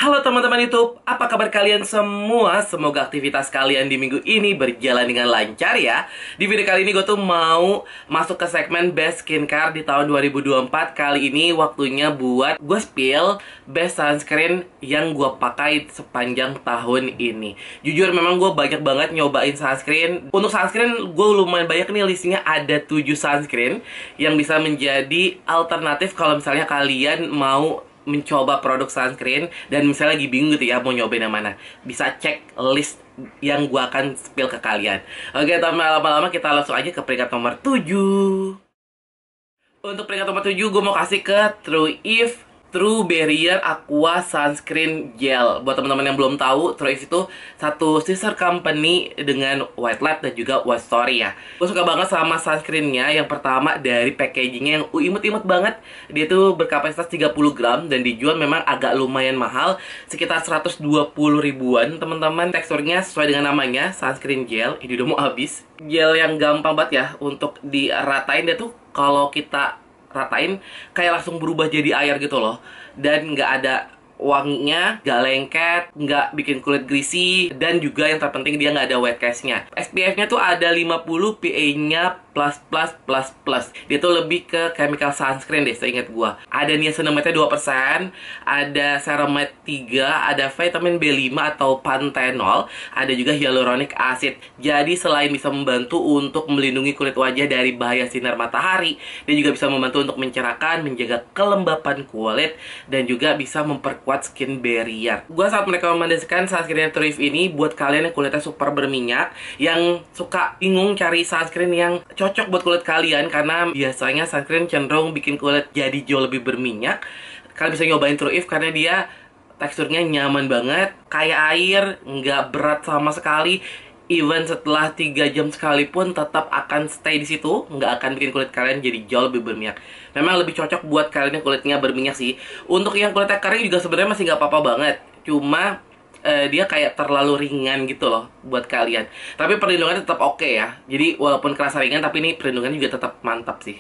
Halo teman-teman YouTube, apa kabar kalian semua? Semoga aktivitas kalian di minggu ini berjalan dengan lancar ya. Di video kali ini gue tuh mau masuk ke segmen Best Skincare di tahun 2024. Kali ini waktunya buat gue spill best sunscreen yang gue pakai sepanjang tahun ini. Jujur memang gue banyak banget nyobain sunscreen. Untuk sunscreen gue lumayan banyak nih, listnya ada 7 sunscreen yang bisa menjadi alternatif kalau misalnya kalian mau mencoba produk sunscreen dan misalnya lagi bingung gitu ya mau nyobain yang mana, bisa cek list yang gua akan spill ke kalian. Oke, tanpa lama-lama kita langsung aja ke peringkat nomor 7. Untuk peringkat nomor 7 gue mau kasih ke True Eve True Barrier Aqua Sunscreen Gel. Buat teman-teman yang belum tahu, True Eve itu satu sister company dengan White Lab dan juga White Story ya. Gue suka banget sama sunscreennya. Yang pertama dari packagingnya yang imut-imut banget. Dia tuh berkapasitas 30 gram dan dijual memang agak lumayan mahal, sekitar 120 ribuan teman-teman. Teksturnya sesuai dengan namanya, sunscreen gel. Ini udah mau habis. Gel yang gampang banget ya untuk diratain. Dia tuh kalau kita ratain kayak langsung berubah jadi air gitu loh, dan nggak ada wanginya, nggak lengket, nggak bikin kulit greasy, dan juga yang terpenting dia nggak ada wet cast-nya. SPF-nya tuh ada 50, PA-nya plus. Dia tuh lebih ke chemical sunscreen deh seingat gua. Ada niacinamide 2%, ada ceramide 3, ada vitamin B5 atau panthenol, ada juga hyaluronic acid. Jadi selain bisa membantu untuk melindungi kulit wajah dari bahaya sinar matahari, dia juga bisa membantu untuk mencerahkan, menjaga kelembapan kulit, dan juga bisa memperkuat skin barrier. Gua sangat merekomendasikan sunscreen True Eve ini buat kalian yang kulitnya super berminyak, yang suka bingung cari sunscreen yang cocok buat kulit kalian, karena biasanya sunscreen cenderung bikin kulit jadi jauh lebih berminyak. Kalian bisa nyobain True Eve karena dia teksturnya nyaman banget, kayak air, nggak berat sama sekali. Even setelah 3 jam sekalipun tetap akan stay di situ, nggak akan bikin kulit kalian jadi jauh lebih berminyak. Memang lebih cocok buat kalian yang kulitnya berminyak sih. Untuk yang kulitnya kering juga sebenarnya masih nggak apa-apa banget, cuma dia kayak terlalu ringan gitu loh buat kalian. Tapi perlindungannya tetap oke ya. Jadi walaupun kerasa ringan, tapi ini perlindungannya juga tetap mantap sih.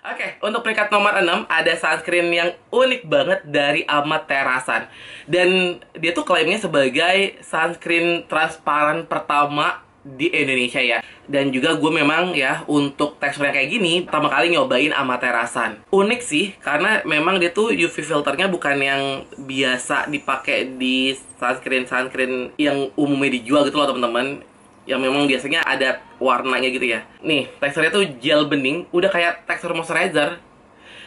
Oke, untuk peringkat nomor 6 ada sunscreen yang unik banget dari Amaterasu. Dan dia tuh klaimnya sebagai sunscreen transparan pertama di Indonesia ya. Dan juga gue memang ya untuk teksturnya kayak gini pertama kali nyobain Amaterasu. Unik sih karena memang dia tuh UV filternya bukan yang biasa dipakai di sunscreen yang umumnya dijual gitu loh teman-teman, yang memang biasanya ada warnanya gitu ya. Nih, teksturnya tuh gel bening, udah kayak tekstur moisturizer.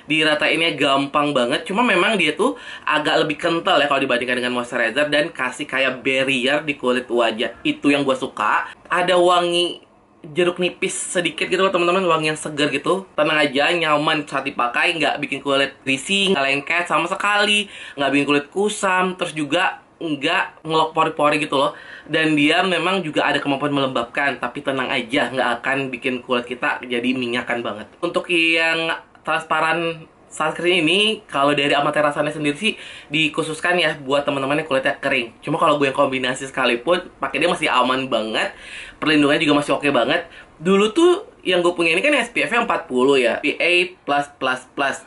Diratainnya gampang banget, cuma memang dia tuh agak lebih kental ya kalau dibandingkan dengan moisturizer, dan kasih kayak barrier di kulit wajah. Itu yang gue suka. Ada wangi jeruk nipis sedikit gitu loh teman-teman, wangi yang segar gitu. Tenang aja, nyaman saat dipakai, nggak bikin kulit greasy, nggak lengket sama sekali, nggak bikin kulit kusam, terus juga nggak ngelok pori-pori gitu loh. Dan dia memang juga ada kemampuan melembabkan, tapi tenang aja, nggak akan bikin kulit kita jadi minyakan banget. Untuk yang transparan sunscreen ini, kalau dari Amaterasu sendiri sih dikhususkan ya buat teman-teman yang kulitnya kering. Cuma kalau gue yang kombinasi sekalipun, pakai dia masih aman banget, perlindungannya juga masih oke banget. Dulu tuh yang gue punya ini kan SPF-nya 40 ya, PA+++.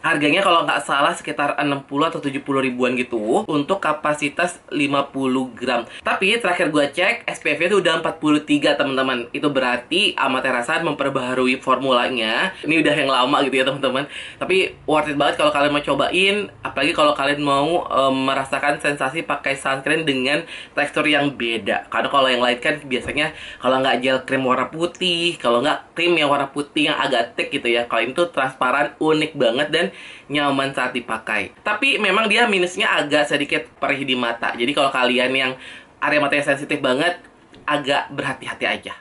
Harganya kalau nggak salah sekitar 60 atau 70 ribuan gitu untuk kapasitas 50 gram. Tapi terakhir gue cek, SPF-nya itu udah 43 teman-teman. Itu berarti Amaterasu memperbaharui formulanya. Ini udah yang lama gitu ya teman-teman. Tapi worth it banget kalau kalian mau cobain, apalagi kalau kalian mau merasakan sensasi pakai sunscreen dengan tekstur yang beda. Karena kalau yang lain kan biasanya kalau nggak gel krim warna putih, kalau nggak krim yang warna putih yang agak thick gitu ya. Kalau ini tuh transparan, unik banget, dan nyaman saat dipakai. Tapi memang dia minusnya agak sedikit perih di mata. Jadi kalau kalian yang area matanya sensitif banget, agak berhati-hati aja.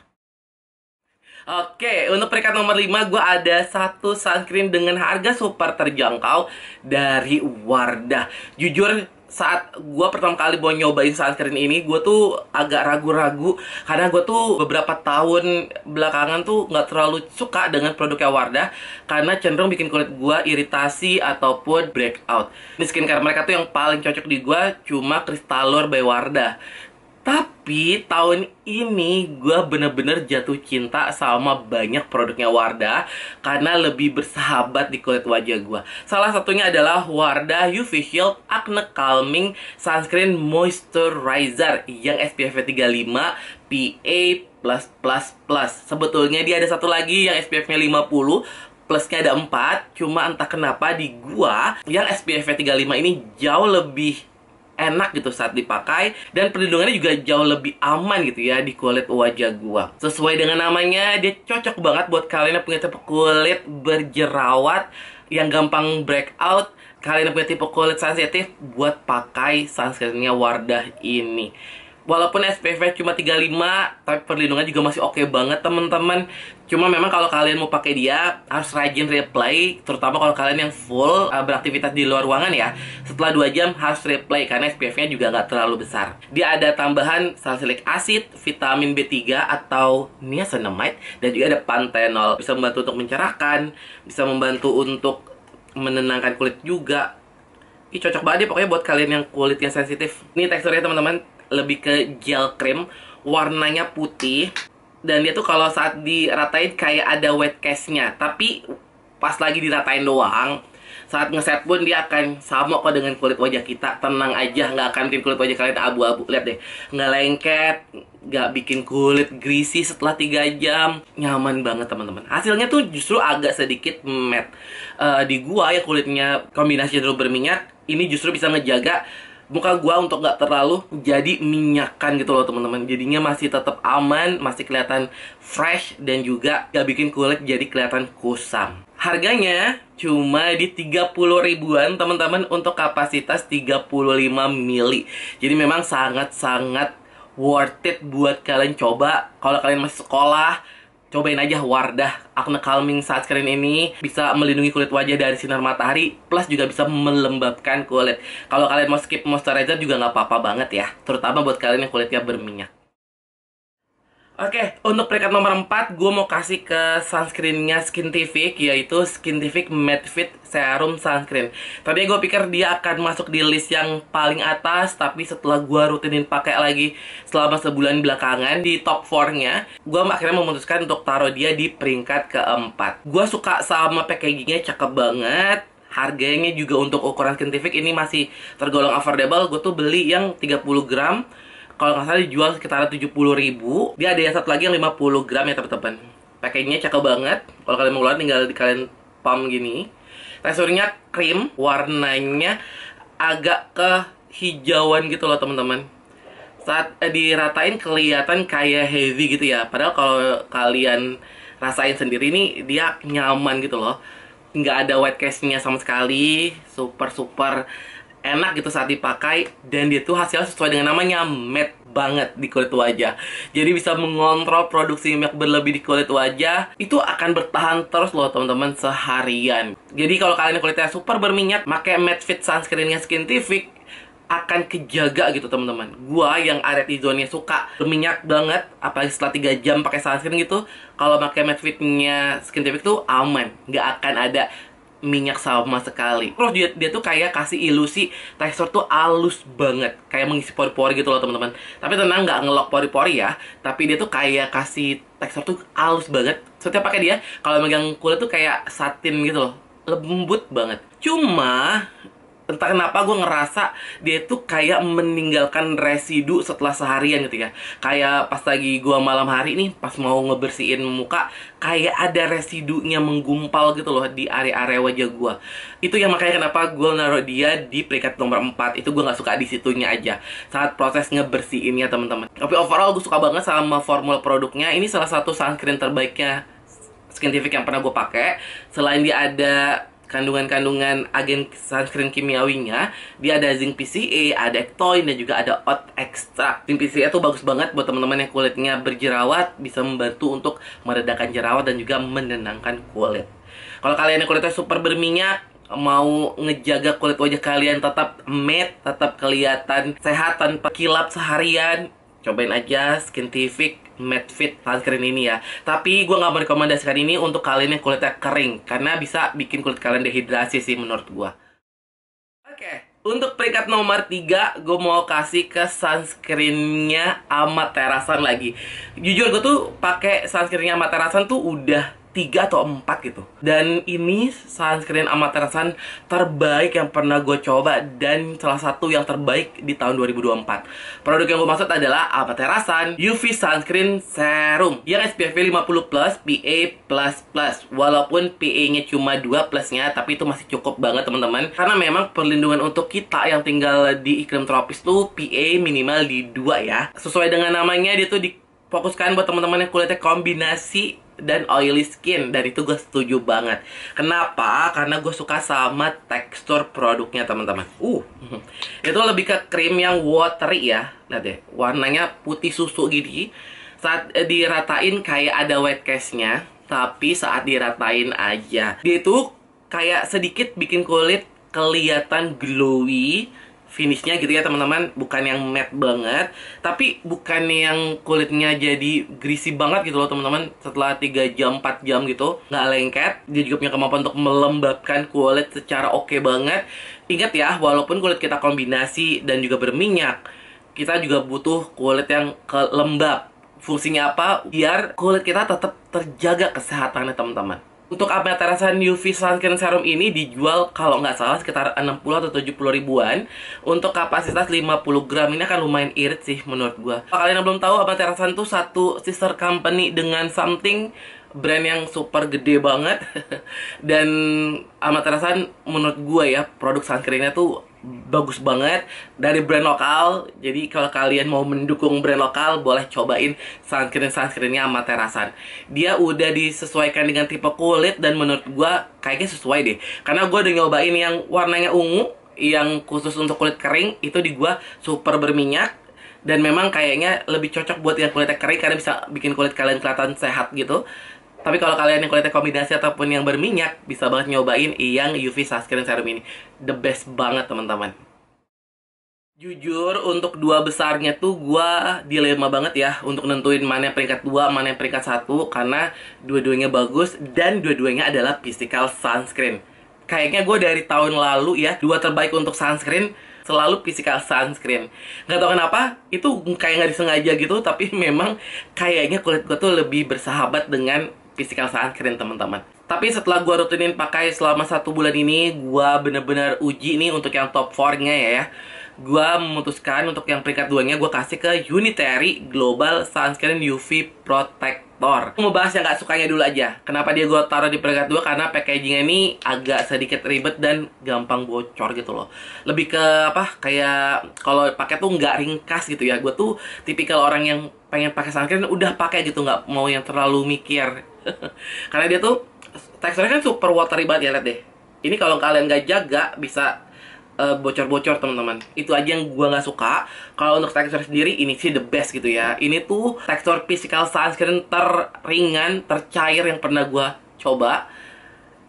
Oke, untuk peringkat nomor 5 gue ada satu sunscreen dengan harga super terjangkau dari Wardah. Jujur, saat gue pertama kali mau nyobain sunscreen ini, gue tuh agak ragu-ragu karena gue tuh beberapa tahun belakangan tuh nggak terlalu suka dengan produknya Wardah karena cenderung bikin kulit gue iritasi ataupun breakout. Ini skincare mereka tuh yang paling cocok di gue cuma Cristallure by Wardah. Tapi tahun ini gue bener-bener jatuh cinta sama banyak produknya Wardah karena lebih bersahabat di kulit wajah gue. Salah satunya adalah Wardah UV Shield Acne Calming Sunscreen Moisturizer yang SPF 35 PA+++. Sebetulnya dia ada satu lagi yang SPF-nya 50, plusnya ada 4. Cuma entah kenapa di gua yang SPF 35 ini jauh lebih enak gitu saat dipakai, dan perlindungannya juga jauh lebih aman gitu ya di kulit wajah gua. Sesuai dengan namanya, dia cocok banget buat kalian yang punya tipe kulit berjerawat yang gampang breakout, kalian yang punya tipe kulit sensitif buat pakai sunscreennya Wardah ini. Walaupun SPF cuma 35, tapi perlindungan juga masih oke banget teman-teman. Cuma memang kalau kalian mau pakai dia harus rajin reapply, terutama kalau kalian yang full beraktivitas di luar ruangan ya. Setelah 2 jam harus reapply karena SPF-nya juga nggak terlalu besar. Dia ada tambahan salicylic acid, vitamin B3 atau niacinamide, dan juga ada panthenol. Bisa membantu untuk mencerahkan, bisa membantu untuk menenangkan kulit juga. Ih, cocok banget deh pokoknya buat kalian yang kulitnya sensitif. Ini teksturnya teman-teman lebih ke gel cream, warnanya putih, dan dia tuh kalau saat diratain kayak ada wet cast-nya, tapi pas lagi diratain doang, saat ngeset pun dia akan sama kok dengan kulit wajah kita. Tenang aja, nggak akan bikin kulit wajah kalian abu-abu. Lihat deh, nggak lengket, nggak bikin kulit greasy setelah 3 jam. Nyaman banget teman-teman. Hasilnya tuh justru agak sedikit matte. Di gua ya kulitnya kombinasi cenderung berminyak, ini justru bisa ngejaga muka gua untuk nggak terlalu jadi minyakan gitu loh teman-teman. Jadinya masih tetap aman, masih kelihatan fresh, dan juga nggak bikin kulit jadi kelihatan kusam. Harganya cuma di 30 ribuan teman-teman untuk kapasitas 35 mili. Jadi memang sangat-sangat worth it buat kalian coba. Kalau kalian masih sekolah, cobain aja Wardah Acne Calming Sunscreen ini. Bisa melindungi kulit wajah dari sinar matahari, plus juga bisa melembabkan kulit. Kalau kalian mau skip moisturizer juga nggak apa-apa banget ya, terutama buat kalian yang kulitnya berminyak. Oke, untuk peringkat nomor 4, gue mau kasih ke sunscreennya Skintific, yaitu Skintific Matte Fit Serum Sunscreen. Tadi gue pikir dia akan masuk di list yang paling atas, tapi setelah gue rutinin pakai lagi selama sebulan belakangan di top 4-nya, gue akhirnya memutuskan untuk taruh dia di peringkat keempat. Gue suka sama packagingnya, cakep banget. Harganya juga untuk ukuran Skintific ini masih tergolong affordable. Gue tuh beli yang 30 gram. Kalau nggak salah dijual sekitar 70 ribu. Dia ada yang satu lagi yang 50 gram ya teman-teman. Packagingnya cakep banget. Kalau kalian mau keluar tinggal kalian pump gini. Teksturnya krim, warnanya agak kehijauan gitu loh teman-teman. Saat diratain kelihatan kayak heavy gitu ya. Padahal kalau kalian rasain sendiri nih, dia nyaman gitu loh. Nggak ada white cast-nya sama sekali. Super enak gitu saat dipakai, dan dia tuh hasilnya sesuai dengan namanya, matte banget di kulit wajah. Jadi bisa mengontrol produksi minyak berlebih di kulit wajah. Itu akan bertahan terus loh teman-teman seharian. Jadi kalau kalian kulitnya super berminyak, pakai matte fit sunscreennya Skintific akan kejaga gitu teman-teman. Gua yang area T-zone-nya suka berminyak banget, apalagi setelah 3 jam pakai sunscreen gitu, kalau pakai matte fitnya Skintific tuh aman, nggak akan ada minyak sama sekali. Terus dia tuh kayak kasih ilusi tekstur tuh halus banget, kayak mengisi pori-pori gitu loh teman-teman. Tapi tenang, nggak ngelok pori-pori ya, tapi dia tuh kayak kasih tekstur tuh halus banget. Setiap pakai dia, kalau megang kulit tuh kayak satin gitu loh, lembut banget. Cuma entah kenapa gue ngerasa dia tuh kayak meninggalkan residu setelah seharian gitu ya. Kayak pas lagi gue malam hari nih, pas mau ngebersihin muka, kayak ada residunya menggumpal gitu loh di area-area wajah gue. Itu yang makanya kenapa gue naruh dia di peringkat nomor 4. Itu gue gak suka di situnya aja, saat proses ngebersihinnya teman-teman. Tapi overall gue suka banget sama formula produknya. Ini salah satu sunscreen terbaiknya Skintific yang pernah gue pakai. Selain dia ada kandungan-kandungan agen sunscreen kimiawinya, dia ada zinc PCA, ada ectoin, dan juga ada oat extract. Zinc PCA tuh bagus banget buat teman-teman yang kulitnya berjerawat, bisa membantu untuk meredakan jerawat dan juga menenangkan kulit. Kalau kalian yang kulitnya super berminyak, mau ngejaga kulit wajah kalian tetap matte, tetap kelihatan sehat tanpa kilap seharian, cobain aja Skintific Matte Fit Sunscreen ini ya. Tapi gue gak merekomendasikan ini untuk kalian yang kulitnya kering, karena bisa bikin kulit kalian dehidrasi sih menurut gue. Oke, Untuk peringkat nomor 3, gue mau kasih ke sunscreennya Amaterasan lagi. Jujur gue tuh pakai sunscreennya Amaterasan tuh udah 3 atau 4 gitu. Dan ini sunscreen Amaterasan terbaik yang pernah gue coba, dan salah satu yang terbaik di tahun 2024. Produk yang gue maksud adalah Amaterasan UV Sunscreen Serum yang SPF 50+, PA++. Walaupun PA-nya cuma 2 plusnya, tapi itu masih cukup banget teman-teman. Karena memang perlindungan untuk kita yang tinggal di iklim tropis tuh PA minimal di 2 ya. Sesuai dengan namanya, dia tuh difokuskan buat teman-teman yang kulitnya kombinasi dan oily skin, dan itu gue setuju banget. Kenapa? Karena gue suka sama tekstur produknya teman-teman. Itu lebih ke krim yang watery ya. Lihat deh, warnanya putih susu gini. Saat diratain kayak ada white cast-nya, tapi saat diratain aja, dia itu kayak sedikit bikin kulit kelihatan glowy. Finishnya gitu ya teman-teman, bukan yang matte banget, tapi bukan yang kulitnya jadi greasy banget gitu loh teman-teman. Setelah 3 jam, 4 jam gitu, nggak lengket. Dia juga punya kemampuan untuk melembabkan kulit secara oke banget. Ingat ya, walaupun kulit kita kombinasi dan juga berminyak, kita juga butuh kulit yang lembab. Fungsinya apa? Biar kulit kita tetap terjaga kesehatannya teman-teman. Untuk Amaterasan UV Sunscreen Serum ini dijual kalau nggak salah sekitar 60 atau 70 ribuan. Untuk kapasitas 50 gram ini akan lumayan irit sih menurut gua. Kalau kalian yang belum tahu, Amaterasan tuh satu sister company dengan Something, brand yang super gede banget. Dan Amaterasan menurut gua ya, produk sunscreennya tuh bagus banget dari brand lokal. Jadi kalau kalian mau mendukung brand lokal, boleh cobain sunscreennya Amaterasan. Dia udah disesuaikan dengan tipe kulit, dan menurut gua kayaknya sesuai deh. Karena gua udah nyobain yang warnanya ungu, yang khusus untuk kulit kering, itu di gua super berminyak. Dan memang kayaknya lebih cocok buat yang kulitnya kering, karena bisa bikin kulit kalian kelihatan sehat gitu. Tapi kalau kalian yang kulitnya kombinasi ataupun yang berminyak, bisa banget nyobain yang UV Sunscreen Serum ini. The best banget teman-teman. Jujur, untuk dua besarnya tuh gua dilema banget ya untuk nentuin mana yang peringkat 2, mana yang peringkat 1. Karena dua-duanya bagus, dan dua-duanya adalah physical sunscreen. Kayaknya gue dari tahun lalu ya, 2 terbaik untuk sunscreen selalu physical sunscreen. Gak tau kenapa, itu kayak gak disengaja gitu, tapi memang kayaknya kulit gue tuh lebih bersahabat dengan physical sunscreen teman-teman. Tapi setelah gue rutinin pakai selama 1 bulan ini, gue bener-bener uji nih untuk yang top 4-nya ya. Gue memutuskan untuk yang peringkat 2-nya gue kasih ke Unitary Global Sunscreen UV Protector. Mau bahas yang gak sukanya dulu aja. Kenapa dia gue taruh di peringkat 2? Karena packagingnya ini agak sedikit ribet dan gampang bocor gitu loh. Lebih ke apa? Kayak kalau pakai tuh nggak ringkas gitu ya. Gue tuh tipikal orang yang pengen pakai sunscreen udah pakai gitu, nggak mau yang terlalu mikir. Karena dia tuh teksturnya kan super watery banget ya, lihat deh. Ini kalau kalian nggak jaga bisa bocor-bocor teman-teman. Itu aja yang gua nggak suka. Kalau untuk tekstur sendiri ini sih the best gitu ya. Ini tuh tekstur physical sunscreen terringan, tercair yang pernah gua coba.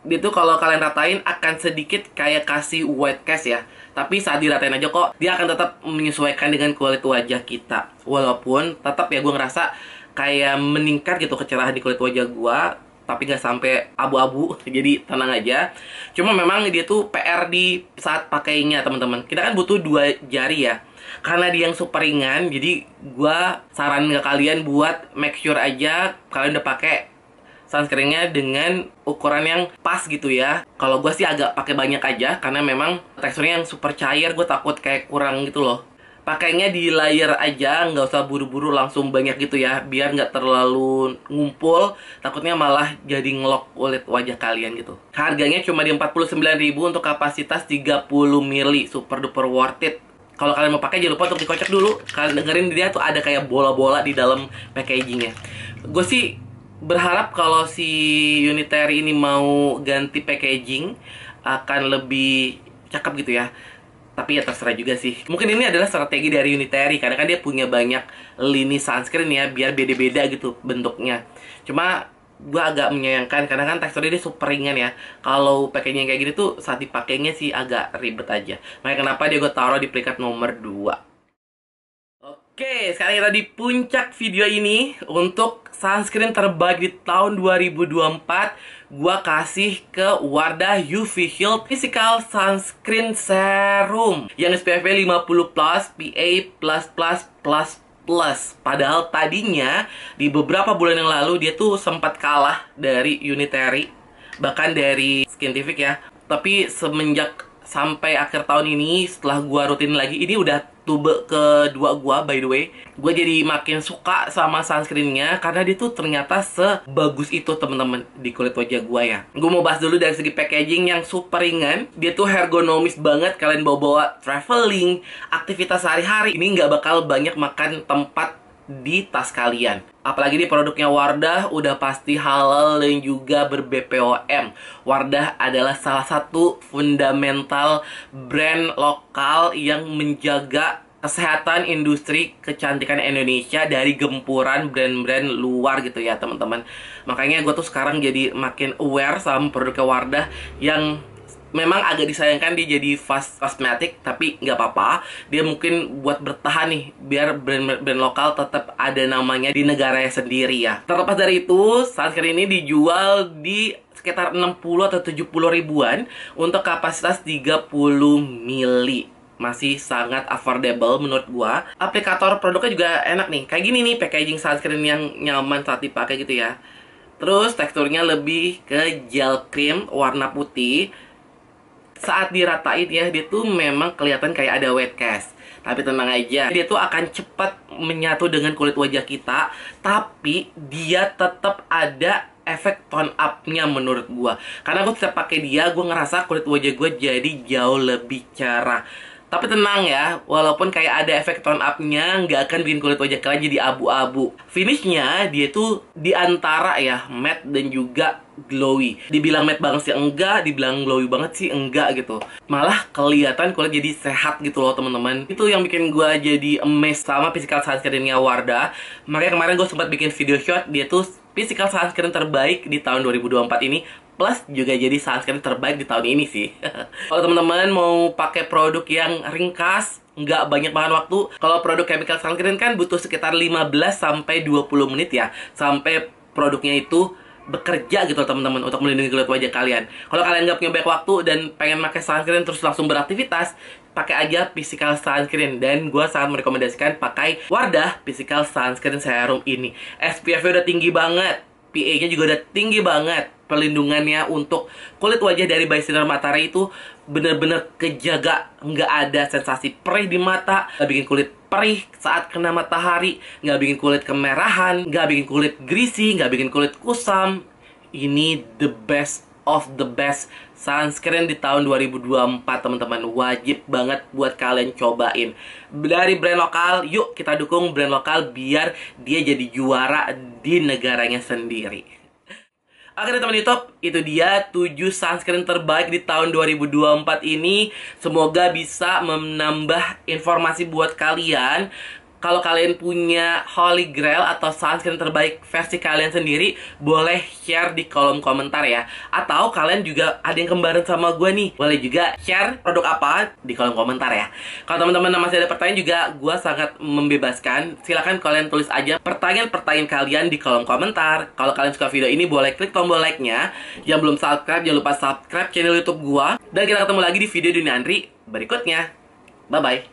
Dia tuh kalau kalian ratain akan sedikit kayak kasih white cast ya. Tapi saat diratain aja kok, dia akan tetap menyesuaikan dengan kulit wajah kita. Walaupun tetap ya gue ngerasa kayak meningkat gitu kecerahan di kulit wajah gue, tapi nggak sampai abu-abu. Jadi tenang aja. Cuma memang dia tuh PR di saat pakainya teman-teman. Kita kan butuh 2 jari ya. Karena dia yang super ringan, jadi gue saran ke kalian buat make sure aja kalian udah pakai sunscreennya dengan ukuran yang pas gitu ya. Kalau gue sih agak pakai banyak aja, karena memang teksturnya yang super cair, gue takut kayak kurang gitu loh. Pakainya di layer aja, nggak usah buru-buru langsung banyak gitu ya, biar nggak terlalu ngumpul. Takutnya malah jadi ngelok kulit wajah kalian gitu. Harganya cuma di 49.000 untuk kapasitas 30 ml, super duper worth it. Kalau kalian mau pakai jangan lupa untuk dikocok dulu. Kalian dengerin dia tuh ada kayak bola-bola di dalam packagingnya. Gue sih berharap kalau si Unitary ini mau ganti packaging akan lebih cakep gitu ya. Tapi ya terserah juga sih. Mungkin ini adalah strategi dari Unitary, karena kan dia punya banyak lini sunscreen ya, biar beda-beda gitu bentuknya. Cuma gue agak menyayangkan karena kan teksturnya dia super ringan ya. Kalau packaging kayak gini tuh saat dipakainya sih agak ribet aja. Makanya kenapa dia gue taruh di peringkat nomor 2. Oke, sekarang kita di puncak video ini untuk sunscreen terbaik di tahun 2024. Gua kasih ke Wardah UV Shield Physical Sunscreen Serum yang SPF 50+, PA+++++. Padahal tadinya di beberapa bulan yang lalu dia tuh sempat kalah dari Unitary, bahkan dari Skintific ya. Tapi semenjak sampai akhir tahun ini, setelah gua rutin lagi, ini udah tube kedua gua, by the way. Gua jadi makin suka sama sunscreennya karena dia tuh ternyata sebagus itu temen-temen di kulit wajah gua ya. Gua mau bahas dulu dari segi packaging yang super ringan. Dia tuh ergonomis banget, kalian bawa-bawa traveling, aktivitas sehari-hari. Ini nggak bakal banyak makan tempat di tas kalian. Apalagi di produknya Wardah udah pasti halal dan juga ber-BPOM. Wardah adalah salah satu fundamental brand lokal yang menjaga kesehatan industri kecantikan Indonesia dari gempuran brand-brand luar gitu ya teman-teman. Makanya gue tuh sekarang jadi makin aware sama produknya Wardah yang memang agak disayangkan dia jadi fast cosmetic, tapi nggak apa-apa. Dia mungkin buat bertahan nih, biar brand lokal tetap ada namanya di negaranya sendiri ya. Terlepas dari itu, sunscreen ini dijual di sekitar 60 atau 70 ribuan untuk kapasitas 30 mili. Masih sangat affordable menurut gua. Aplikator produknya juga enak nih. Kayak gini nih packaging sunscreen yang nyaman saat dipakai gitu ya. Terus teksturnya lebih ke gel cream warna putih. Saat diratain ya, dia tuh memang kelihatan kayak ada wet cast. Tapi tenang aja, dia tuh akan cepat menyatu dengan kulit wajah kita. Tapi dia tetap ada efek tone up-nya menurut gua. Karena gue tetap pakai dia, gue ngerasa kulit wajah gue jadi jauh lebih cerah. Tapi tenang ya, walaupun kayak ada efek tone up-nya, nggak akan bikin kulit wajah kalian jadi abu-abu. Finishnya, dia tuh diantara ya, matte dan juga glowy. Dibilang matte banget sih enggak, dibilang glowy banget sih enggak gitu. Malah kelihatan kulit jadi sehat gitu loh teman-teman. Itu yang bikin gue jadi amazed sama physical sunscreen-nya Wardah. Makanya kemarin gue sempat bikin video shot, dia tuh physical sunscreen terbaik di tahun 2024 ini. Plus juga jadi sunscreen terbaik di tahun ini sih. Kalau teman-teman mau pakai produk yang ringkas, nggak banyak makan waktu. Kalau produk chemical sunscreen kan butuh sekitar 15-20 menit ya, sampai produknya itu bekerja gitu teman-teman untuk melindungi kulit wajah kalian. Kalau kalian nggak punya banyak waktu dan pengen pakai sunscreen terus langsung beraktivitas, pakai aja physical sunscreen. Dan gue sangat merekomendasikan pakai Wardah physical sunscreen serum ini. SPF-nya udah tinggi banget, PA-nya juga udah tinggi banget. Perlindungannya untuk kulit wajah dari baik sinar matahari itu bener-bener kejaga. Nggak ada sensasi perih di mata, nggak bikin kulit perih saat kena matahari, nggak bikin kulit kemerahan, nggak bikin kulit greasy, nggak bikin kulit kusam. Ini the best of the best sunscreen di tahun 2024 teman-teman. Wajib banget buat kalian cobain. Dari brand lokal, yuk kita dukung brand lokal biar dia jadi juara di negaranya sendiri. Oke teman YouTube, itu dia 7 sunscreen terbaik di tahun 2024 ini. Semoga bisa menambah informasi buat kalian. Kalau kalian punya Holy Grail atau sunscreen terbaik versi kalian sendiri, boleh share di kolom komentar ya. Atau kalian juga ada yang kembaran sama gue nih, boleh juga share produk apa di kolom komentar ya. Kalau teman-teman masih ada pertanyaan juga, gue sangat membebaskan. Silahkan kalian tulis aja pertanyaan-pertanyaan kalian di kolom komentar. Kalau kalian suka video ini, boleh klik tombol like-nya. Yang belum subscribe, jangan lupa subscribe channel YouTube gue. Dan kita ketemu lagi di video Dunia Andri berikutnya. Bye-bye.